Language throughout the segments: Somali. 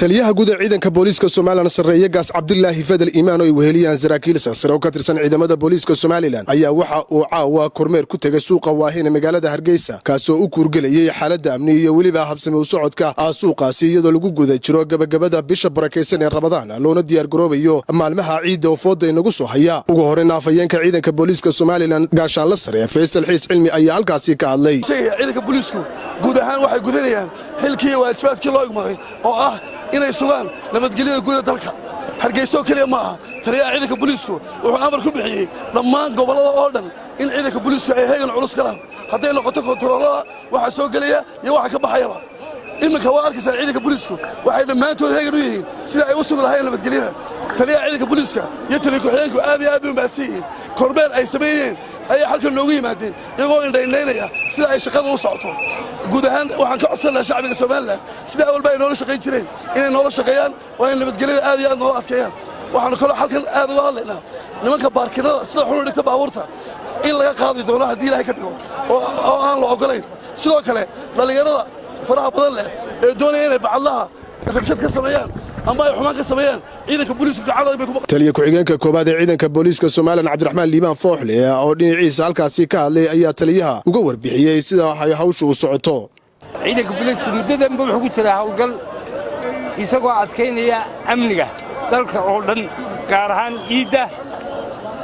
taliyaha guud ee ciidanka booliiska Soomaaliland sareeye gaas Cabdullaahi Fadal Iimaan oo ay weheliyaan saraakiil sare oo ka tirsan ciidamada booliiska Soomaaliland ayaa waxa uu caawa kormeer ku tagay suuqa Waaheen magaalada Hargeysa kaasoo u kurgalayay xaaladda amni iyo waliba habsami u socodka suuqaasi iyadoo lagu guda jiro gabagabada bisha barakeysan ee Ramadaan loona diyaar garoobayo maalmaha ciidda oo fooda inagu soo haya ugu horeyn afayeenka ciidanka booliiska Soomaaliland gaashaan la sareeyo Faysal Xiis Cilmi ayaa halkaasi ka hadlay ciidanka booliisku guud ahaan waxay gudanayaan xilkii waajibaadkii loo igmaday oo ah inay sugaan nabadgelyada guud ee dalka Hargeysa kaliya ma aha taliyaha ciidanka booliisku wuxuu amar ku bixiyay dhammaan gobolada oo dhan in ciidanka booliisku ay heegan culus galaan haday noqoto kontaroolada waxa soo galaya iyo waxa ka baxayaba iminka waa arkaysaa ciidanka booliisku waxay dhammaantood heegan u yihiin sida ay u sugi lahaayeen nabadgelyada taliyaha ciidanka booliiska iyo taliyaha ku-xigeenku aad iyo aad u mahadsanyihiin kormeer ay sameeyeen ayaa halkan noogu yimaadeen iyagoo indhaynaya sida ay shaqada u socoto guud ahaan waxaan ka codsanayaa shacbiga Soomaaliland sida awalba ay noola shaqayn jireen inay noola shaqeeyaan oo in nabadgelyada aad iyo aad noola adkeeyaan waxaan kaloo halkan aad uga hadlaynaa nimanka baarkinada sida xulun dhigta baabuurta in laga qaadi doono haddii Ilaahay ka dhigo oo aan la ogolayn sidoo kale dhalinyarada faraha badan leh ee doonaya inay bacadlaha rabshad ka sameeyaan ama ay xumaan ka sameeyaan ciidanka booliiska gacanta bay ku taliye ku-xigeenka koobaad ee ciidanka booliiska Soomaaliland Cabdiraxmaan Liibaan Fooxle oo dhinaciisa halkaasi ka hadlay ayaa taliyaha uga warbixiyay sida ay hawshu u socoto ciidanka booliiska muddadan wuxuu ku jiraa hawlgal isagoo adkeynaya amniga dalka oo dhan gaar ahaan ciidda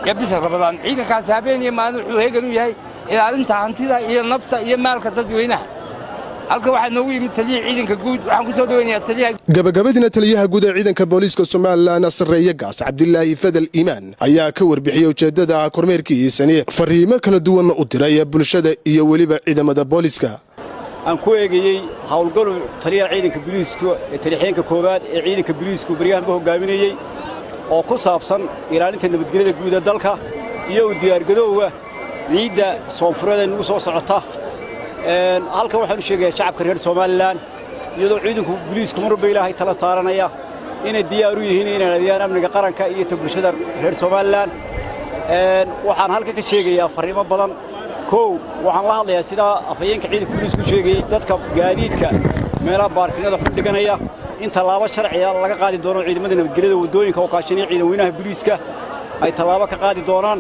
iyo bisha Ramadaan ciidankaas habeen iyo maalin wuxuu heegan u yahay ilaalinta hantida iyo nafta iyo maalka dadweynaha halka waxa noogu yimid taliyaha ciidanka guud waxaan ku soo dhaweynayaa taliyaha gabagabadina taliyaha guud ee ciidanka booliiska Soomaaliland sareeye gaas Cabdullaahi Fadal Iimaan ayaa ka warbixiyay ujeedada kormeerkiisani fariimo kala duwan u diray bulshada iyo waliba ciidamada booliiska aan ku eegayay hawlgal taliyaha ciidanka booliiska ee taliyaha koobaad ee ciidanka booliiska bariyaanka hogaaminayay oo ku saabsan ilaalinta nabadgelyada guud ee dalka iyo u diyaargarowga ciidda soonfureed ee nagu soo socota halkan waxaan u sheegayaa shacabka reer Soomaaliland iyadoo ciidanka booliiska marba Ilaahay tala saaranaya inay diyaar u yihiin inay ilaaliyaan amniga qaranka iyo bulshada reer Soomaaliland waxaan halka ka sheegayaa fariimo badan koow waxaan la hadlayaa sida afayeenka ciidanka booliisku sheegay dadka gaadiidka meelaha baarkinada xun dhiganaya in talaabo sharci ah laga qaadi doono ciidamada nabadgelyada wadooyinka oo kaashanaya ciidamada booliiska ay talaabo ka qaadi doonaan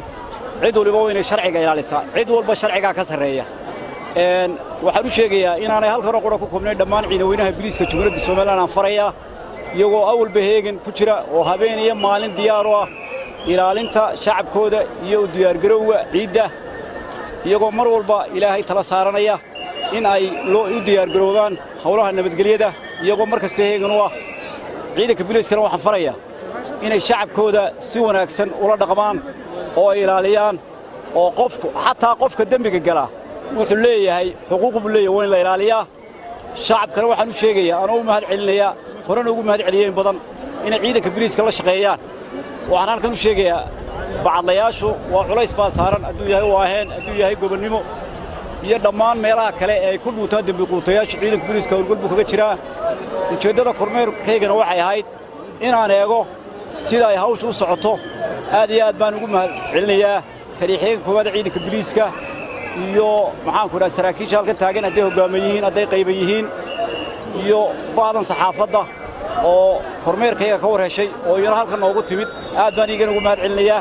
cid waliba inay sharciga ilaalisaa cid walba sharciga ka sareeya waxaan u sheegayaa inaanay halkan qora ku koobnay dhammaan ciidamada booliiska Jamhuuriyadda Soomaaliland aan faraya iyagoo awalba heegan ku jira oo habeen iyo maalin diyaar u ah ilaalinta shacabkooda iyo u diyaargarowga ciidda iyagoo mar walba Ilaahay tala saaranaya in ay u diyaargaroobaan hawlaha nabadgelyada iyagoo markasta heegan u ah ciidanka booliiskana waxaan faraya inay shacabkooda si wanaagsan ula dhaqmaan oo ay ilaaliyaan oo qofka dambiga gala wuxuu leeyahay xuquuq buu leeyahay in la ilaaliyo shacabkana waxaan u sheegayaa anoo mahad celinaya horena ugu mahad celiyeen badan in ciidanka booliiska la shaqeeyaan waxaan halkan u sheegayaa bacadlayaashu waa culays baa saaran aduu yahay Waaheen aduu yahay gobonnimo iyo dhammaan meelaha kale ee ay ku dhuutaan dambi quutayaasha ciidanka booliiska howlgal buu kaga jiraa ujeedada kormeerkaygana waxay ahayd inaan eego sida ay hawshu u socoto aad iyo aad baan ugu mahad celinayaa taliyaha koobaad ciidanka booliiska iyo maxaan ku dhahay saraakiisha halka taagan haday hogaamiyihiin haday qayb yihiin iyo baadan saxaafadda oo kormeerkayga ka warheshay oo iyana halkan noogu timid aad baan iiga ugu mahad celinayaa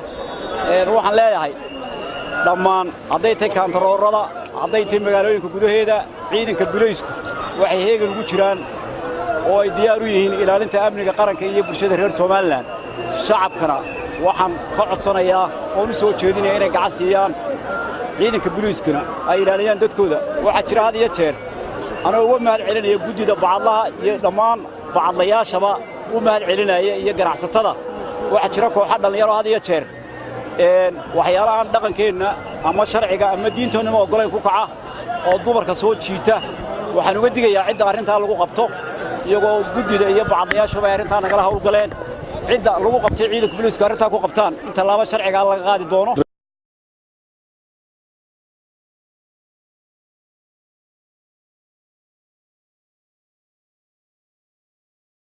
waxaan leeyahay dhammaan haday tay kantaroorada haday tay magaalooyinka gudaheeda ciidanka booliisku waxay heegan ugu jiraan oo ay diyaar u yihiin ilaalinta amniga qaranka iyo bulshada reer Soomaaliland shacabkana waxaan ka codsanayaa oo u soo jeedinaya inay gacan siiyaan ciidanka booliiskana ay ilaaliyaan dadkooda waxa jira had iyo jeer ana uga mahad celinaya gudida bacadlaha iyo dhammaan bacadlayaashaba u mahad celinaya iyo ganacsatada waxa jira kooxo dhalinyaro had iyo jeer waxyaalaha dhaqankeena ama sharciga ama diintoona ma ogolayn ku kaca oo dumarka soo jiita waxaan uga digayaa cidda arrinta lagu qabto iyagoo gudida iyo bacadlayaashu ay arrinta nagala hawlgaleen cidda lagu qabtay ciidanka booliiska arrinta ku qabtaan inta laba sharciga laga qaadi doono